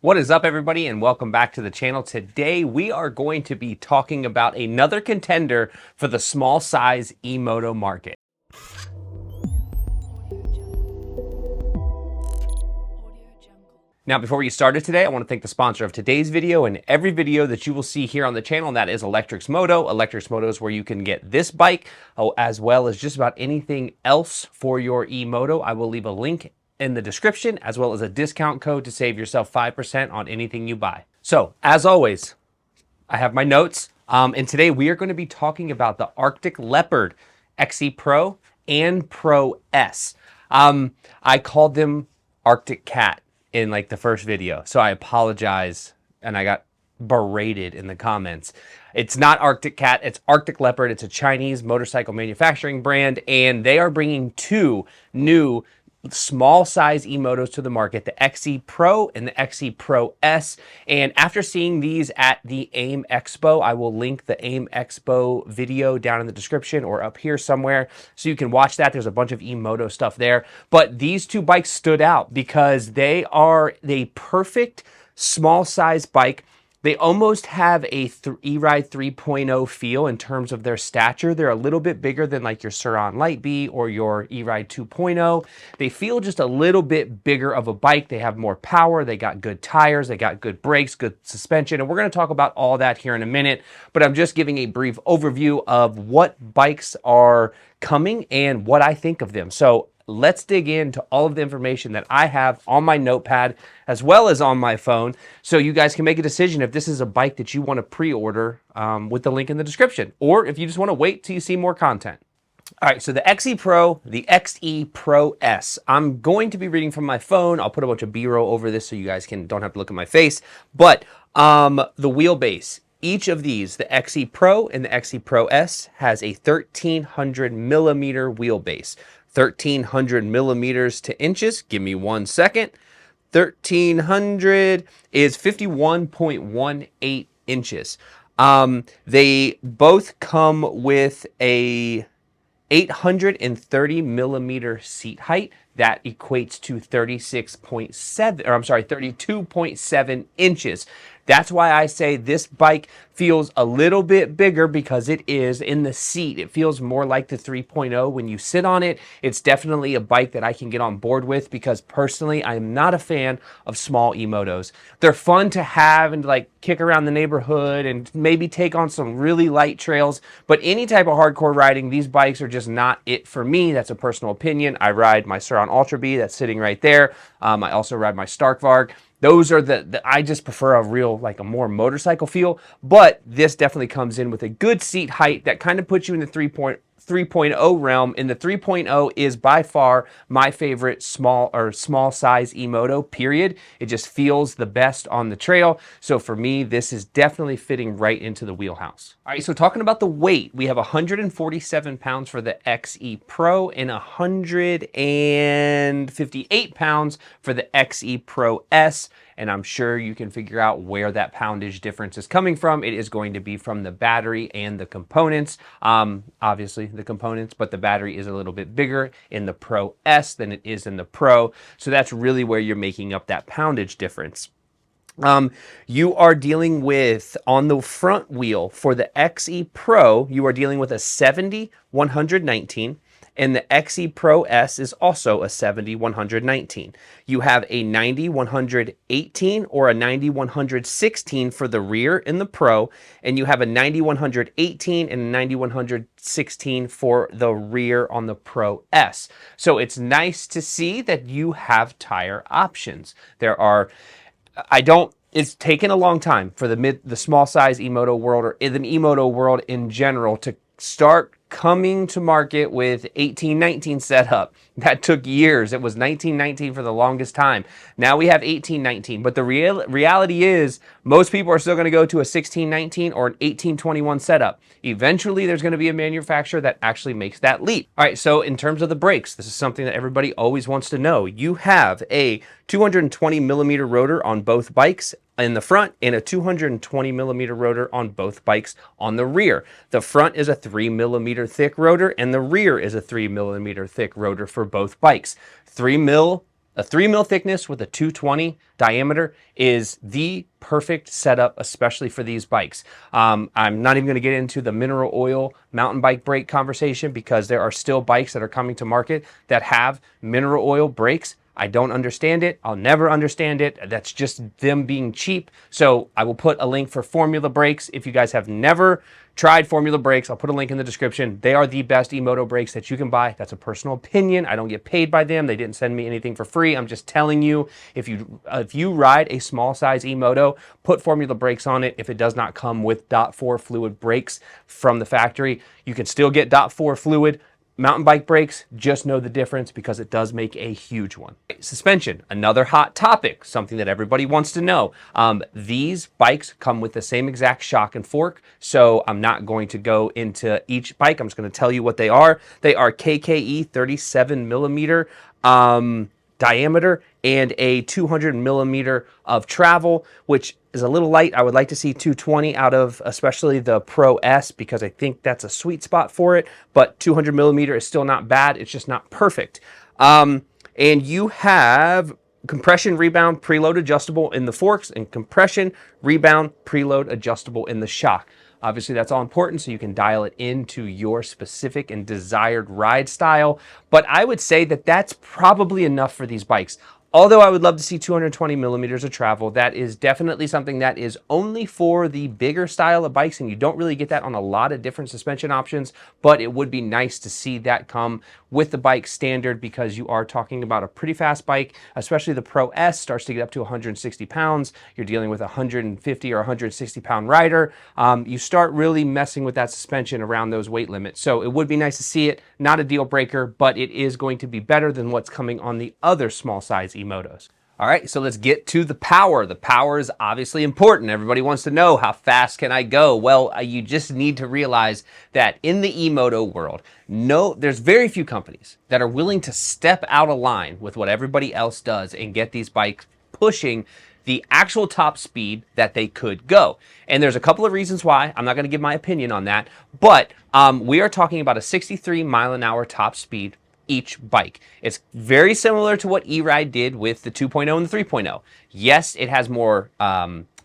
What is up, everybody, and welcome back to the channel. Today we are going to be talking about another contender for the small size e-moto market. Now, before we get started today, I want to thank the sponsor of today's video and every video that you will see here on the channel, and that is Electrics Moto. Electrics Moto is where you can get this bike, as well as just about anything else for your e-moto. I will leave a link in the description, as well as a discount code to save yourself 5% on anything you buy. So, as always, I have my notes, and today we are going to be talking about the Arctic Leopard XE Pro and Pro S. I called them Arctic Cat in like the first video, so I apologize, and I got berated in the comments. It's not Arctic Cat, it's Arctic Leopard. It's a Chinese motorcycle manufacturing brand, and they are bringing two new small size e-motos to the market, the XE Pro and the XE Pro S. And after seeing these at the AIM Expo, I will link the AIM Expo video down in the description or up here somewhere so you can watch that. There's a bunch of e-moto stuff there. But these two bikes stood out because they are the perfect small size bike. They almost have a E-Ride 3.0 feel in terms of their stature. They're a little bit bigger than like your Surron Light B or your E-Ride 2.0. They feel just a little bit bigger of a bike. They have more power. They got good tires. They got good brakes, good suspension. And we're going to talk about all that here in a minute. But I'm just giving a brief overview of what bikes are coming and what I think of them. So let's dig into all of the information that I have on my notepad as well as on my phone, so you guys can make a decision if this is a bike that you want to pre-order with the link in the description, or if you just want to wait till you see more content. All right, so the XE Pro, the XE Pro S. I'm going to be reading from my phone. I'll put a bunch of B-roll over this so you guys don't have to look at my face. But the wheelbase, each of these, the XE Pro and the XE Pro S, has a 1300 millimeter wheelbase. 1300 millimeters to inches. Give me 1 second. 1300 is 51.18 inches. They both come with a 830 millimeter seat height. That equates to 32.7 inches. That's why I say this bike feels a little bit bigger, because it is in the seat. It feels more like the 3.0 when you sit on it. It's definitely a bike that I can get on board with, because personally, I am not a fan of small e-motos. They're fun to have and like kick around the neighborhood and maybe take on some really light trails, but any type of hardcore riding, these bikes are just not it for me. That's a personal opinion. I ride my Surron Ultra B that's sitting right there. I also ride my Starkvarg. Those are I just prefer a real, like a more motorcycle feel, but this definitely comes in with a good seat height that kind of puts you in the 3.0 realm, and the 3.0 is by far my favorite small size e-moto, period. It just feels the best on the trail. So for me, this is definitely fitting right into the wheelhouse. All right, so talking about the weight, we have 147 pounds for the XE Pro and 158 pounds for the XE Pro S. And I'm sure you can figure out where that poundage difference is coming from. It is going to be from the battery and the components. Obviously the components, but the battery is a little bit bigger in the Pro S than it is in the Pro. So that's really where you're making up that poundage difference. You are dealing with, on the front wheel for the XE Pro, you are dealing with a 70-119. And the XE Pro S is also a 70-119. You have a 90-118 or a 90-116 for the rear in the Pro, and you have a 90-118 and a 90-116 for the rear on the Pro S. So it's nice to see that you have tire options. It's taken a long time for the small size e-moto world, or the e-moto world in general, to start coming to market with 1819 setup. That took years. It was 1919 for the longest time. Now we have 1819, but the reality is most people are still going to go to a 1619 or an 1821 setup. Eventually there's going to be a manufacturer that actually makes that leap. All right, so in terms of the brakes, this is something that everybody always wants to know. You have a 220 millimeter rotor on both bikes in the front and a 220 millimeter rotor on both bikes on the rear. The front is a 3 millimeter thick rotor and the rear is a 3 millimeter thick rotor for both bikes. 3 mil A 3 mil thickness with a 220 diameter is the perfect setup, especially for these bikes. I'm not even going to get into the mineral oil mountain bike brake conversation because there are still bikes that are coming to market that have mineral oil brakes. I don't understand it. I'll never understand it. That's just them being cheap. So I will put a link for Formula brakes. If you guys have never tried Formula brakes, I'll put a link in the description. They are the best e-moto brakes that you can buy. That's a personal opinion. I don't get paid by them. They didn't send me anything for free. I'm just telling you, if you ride a small size e-moto, put Formula brakes on it. If it does not come with .4 fluid brakes from the factory, you can still get .4 fluid mountain bike brakes. Just know the difference because it does make a huge one. Suspension, another hot topic, something that everybody wants to know. These bikes come with the same exact shock and fork, so I'm not going to go into each bike. I'm just going to tell you what they are. They are KKE 37 millimeter diameter and a 200 millimeter of travel, which is a little light. I would like to see 220 out of especially the Pro S because I think that's a sweet spot for it, but 200 millimeter is still not bad. It's just not perfect. And you have compression rebound preload adjustable in the forks and compression rebound preload adjustable in the shock. Obviously, that's all important so you can dial it into your specific and desired ride style. But I would say that that's probably enough for these bikes. Although I would love to see 220 millimeters of travel, that is definitely something that is only for the bigger style of bikes, and you don't really get that on a lot of different suspension options, but it would be nice to see that come with the bike standard because you are talking about a pretty fast bike, especially the Pro S starts to get up to 160 pounds. You're dealing with a 150 or 160 pound rider. You start really messing with that suspension around those weight limits. So it would be nice to see it, not a deal breaker, but it is going to be better than what's coming on the other small size e-motos. All right, so let's get to the power. The power is obviously important. Everybody wants to know, how fast can I go? Well, you just need to realize that in the e-moto world, there's very few companies that are willing to step out of line with what everybody else does and get these bikes pushing the actual top speed that they could go. And there's a couple of reasons why. I'm not going to give my opinion on that, but we are talking about a 63 mile an hour top speed each bike. It's very similar to what E-Ride did with the 2.0 and the 3.0. Yes, it has more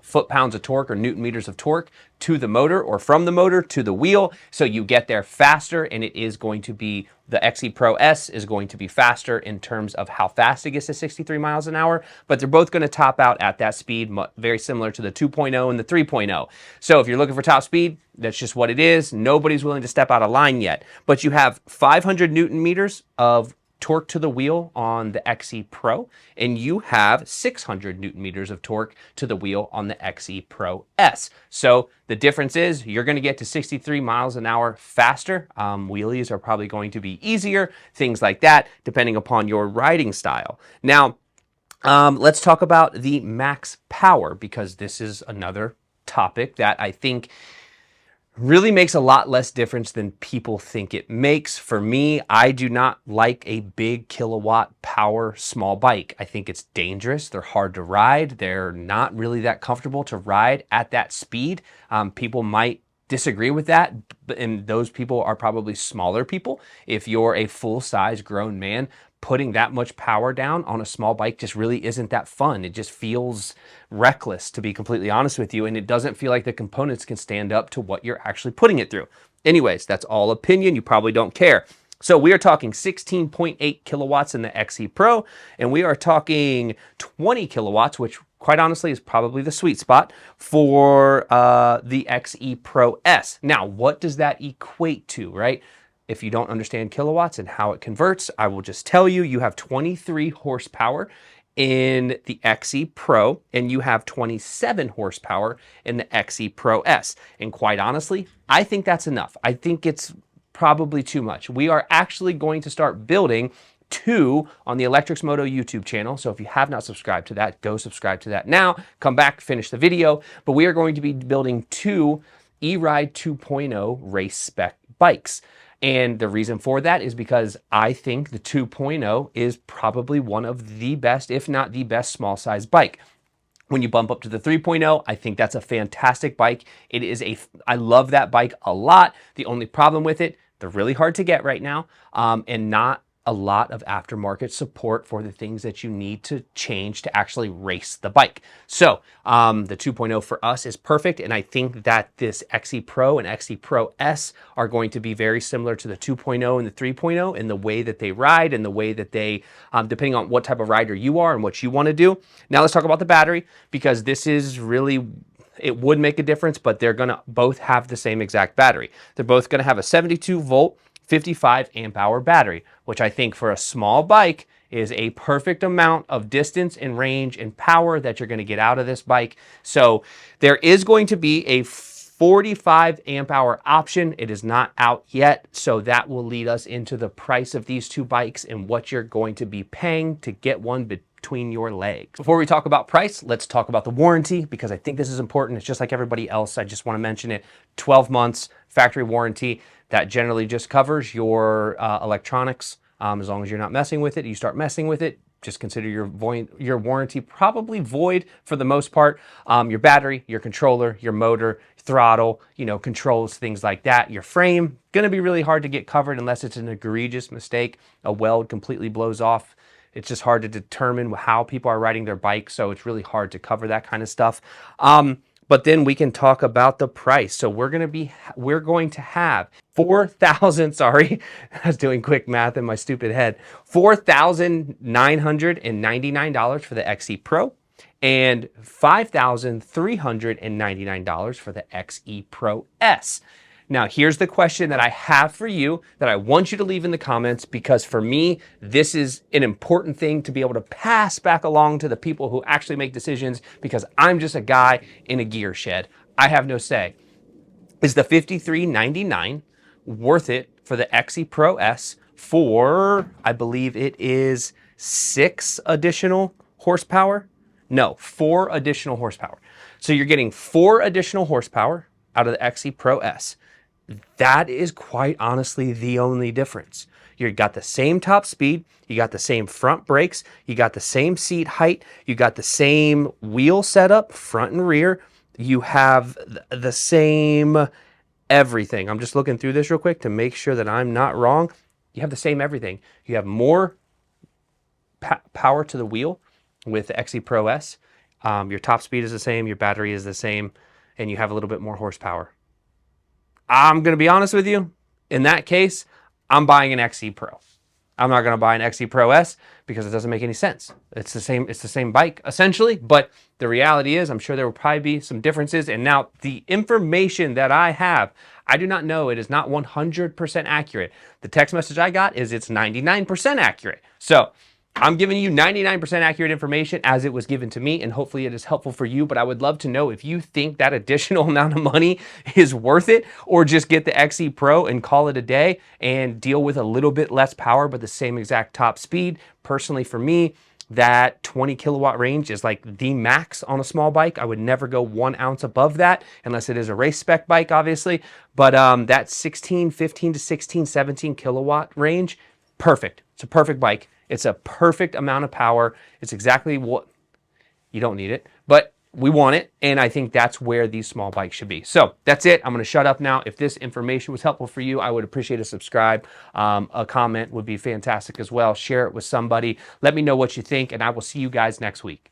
foot-pounds of torque or newton meters of torque to the motor or from the motor to the wheel, so you get there faster, and it is going to be, the XE Pro S is going to be faster in terms of how fast it gets to 63 miles an hour, but they're both going to top out at that speed, very similar to the 2.0 and the 3.0. So if you're looking for top speed, that's just what it is. Nobody's willing to step out of line yet, but you have 500 newton meters of torque to the wheel on the XE Pro, and you have 600 newton meters of torque to the wheel on the XE Pro S. So the difference is you're going to get to 63 miles an hour faster. Wheelies are probably going to be easier, things like that, depending upon your riding style. Now, let's talk about the max power, because this is another topic that I think really makes a lot less difference than people think it makes. For me, I do not like a big kilowatt power small bike. I think it's dangerous. They're hard to ride. They're not really that comfortable to ride at that speed. People might disagree with that, and those people are probably smaller people. If you're a full-size grown man, putting that much power down on a small bike just really isn't that fun. It just feels reckless, to be completely honest with you, and it doesn't feel like the components can stand up to what you're actually putting it through. Anyways, that's all opinion. You probably don't care. So we are talking 16.8 kilowatts in the XE Pro, and we are talking 20 kilowatts, which quite honestly is probably the sweet spot for the XE Pro S. Now, what does that equate to, right? If you don't understand kilowatts and how it converts, I will just tell you, you have 23 horsepower in the XE Pro, and you have 27 horsepower in the XE Pro S. And quite honestly, I think that's enough. I think it's probably too much. We are actually going to start building two on the Electrics Moto YouTube channel. So if you have not subscribed to that, go subscribe to that now. Come back, finish the video. But we are going to be building two E-Ride 2.0 race spec bikes. And the reason for that is because I think the 2.0 is probably one of the best, if not the best, small size bike. When you bump up to the 3.0, I think that's a fantastic bike. I love that bike a lot. The only problem with it, they're really hard to get right now, and not a lot of aftermarket support for the things that you need to change to actually race the bike. So the 2.0 for us is perfect, and I think that this XE Pro and XE Pro S are going to be very similar to the 2.0 and the 3.0 in the way that they ride and the way that they, depending on what type of rider you are and what you want to do. Now let's talk about the battery, because this is really, it would make a difference, but they're going to both have the same exact battery. They're both going to have a 72 volt 55 amp hour battery, which I think for a small bike is a perfect amount of distance and range and power that you're going to get out of this bike. So there is going to be a 45 amp hour option. It is not out yet, so that will lead us into the price of these two bikes and what you're going to be paying to get one between your legs. Before we talk about price, let's talk about the warranty, because I think this is important. It's just like everybody else. I just want to mention it. 12 months factory warranty. That generally just covers your electronics. As long as you're not messing with it, you start messing with it, just consider your warranty probably void for the most part. Your battery, your controller, your motor, throttle, controls, things like that. Your frame, gonna be really hard to get covered unless it's an egregious mistake. A weld completely blows off. It's just hard to determine how people are riding their bike, so it's really hard to cover that kind of stuff. But then we can talk about the price. So we're going to have 4,000, sorry, I was doing quick math in my stupid head, $4,999 for the XE Pro and $5,399 for the XE Pro S. Now, here's the question that I have for you that I want you to leave in the comments, because for me, this is an important thing to be able to pass back along to the people who actually make decisions, because I'm just a guy in a gear shed. I have no say. Is the $5,399 worth it for the XE Pro S for, I believe it is 6 additional horsepower? No, 4 additional horsepower. So you're getting 4 additional horsepower out of the XE Pro S. That is quite honestly the only difference. You got the same top speed, you got the same front brakes, you got the same seat height, you got the same wheel setup, front and rear, you have the same everything. I'm just looking through this real quick to make sure that I'm not wrong. You have the same everything. You have more power to the wheel with the XE Pro S. Your top speed is the same, your battery is the same, and you have a little bit more horsepower. I'm going to be honest with you. In that case, I'm buying an XE Pro. I'm not going to buy an XE Pro S because it doesn't make any sense. It's the same bike essentially, but the reality is I'm sure there will probably be some differences. And now the information that I have, I do not know. It is not 100% accurate. The text message I got is it's 99% accurate. So I'm giving you 99% accurate information as it was given to me, and hopefully it is helpful for you, but I would love to know if you think that additional amount of money is worth it, or just get the XE Pro and call it a day and deal with a little bit less power but the same exact top speed. Personally, for me, that 20 kilowatt range is like the max on a small bike. I would never go 1 ounce above that unless it is a race spec bike, obviously. But that 15 to 16, 17 kilowatt range, perfect. It's a perfect bike. It's a perfect amount of power. It's exactly what you don't need it, but we want it. And I think that's where these small bikes should be. So that's it. I'm going to shut up now. If this information was helpful for you, I would appreciate a subscribe. A comment would be fantastic as well. Share it with somebody. Let me know what you think, and I will see you guys next week.